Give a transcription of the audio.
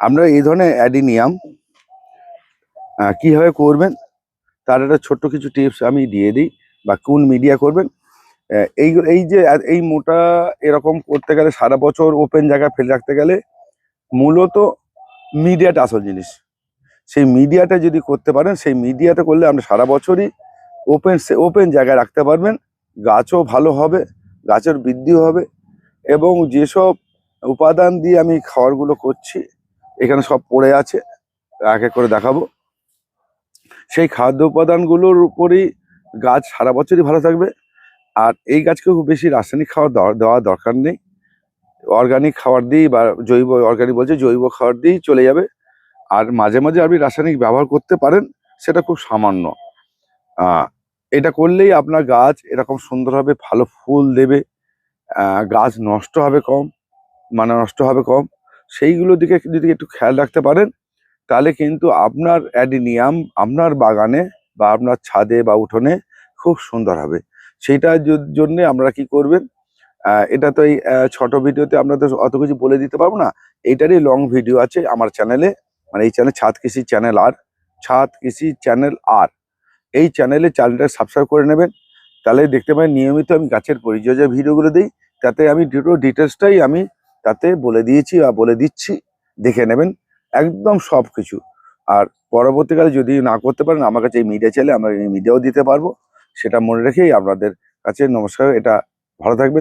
আপনারা এই ধরনের অ্যাডিনিয়াম কীভাবে করবেন তার একটা ছোট্ট কিছু টিপস আমি দিয়ে দিই, বা কোন মিডিয়া করবেন। এই মোটা এরকম করতে গেলে সারা বছর ওপেন জায়গায় ফেলে রাখতে গেলে মূলত মিডিয়াটা আসল জিনিস। সেই মিডিয়াটা যদি করতে পারেন, সেই মিডিয়াটা করলে আপনি সারা বছরই ওপেন জায়গায় রাখতে পারবেন। গাছও ভালো হবে, গাছের বৃদ্ধিও হবে, এবং যেসব উপাদান দিয়ে আমি খাবারগুলো করছি এখানে সব পড়ে আছে, এক এক করে দেখাবো। সেই খাদ্য উপাদানগুলোর উপরই গাছ সারা বছরই ভালো থাকবে। আর এই গাছকে খুব বেশি রাসায়নিক খাবার দেওয়া দরকার নেই। অর্গানিক খাবার দিয়েই, বা জৈব খাবার দিয়েই চলে যাবে। আর মাঝে মাঝে আপনি রাসায়নিক ব্যবহার করতে পারেন, সেটা খুব সামান্য। এটা করলেই আপনার গাছ এরকম সুন্দর হবে, ভালো ফুল দেবে, গাছ নষ্ট হবে কম। সেইগুলোর দিকে যদি একটু খেয়াল রাখতে পারেন, তাহলে কিন্তু আপনার অ্যাডিনিয়াম আপনার বাগানে বা আপনার ছাদে বা উঠোনে খুব সুন্দর হবে। সেইটার জন্য আপনারা কি করবেন, এটা তো এই ছোট ভিডিওতে আপনাদের অত কিছু বলে দিতে পারবো না। এইটারই লং ভিডিও আছে আমার চ্যানেলে, মানে এই চ্যানেল ছাদ কৃষি চ্যানেল আর এই চ্যানেলটা সাবস্ক্রাইব করে নেবেন। তাহলে দেখতে পাবেন নিয়মিত আমি গাছের পরিচর্যা ভিডিওগুলো দিই। তাতে আমি ডিটেলসটাই আমি তাতে বলে দিয়েছি বা বলে দিচ্ছি, দেখে নেবেন একদম সব কিছু। আর পরবর্তীকালে যদি না করতে পারেন, আমার কাছে এই মিডিয়া চাইলে আমরা এই মিডিয়াও দিতে পারবো। সেটা মনে রেখেই আপনাদের কাছে নমস্কার। এটা ভালো থাকবেন।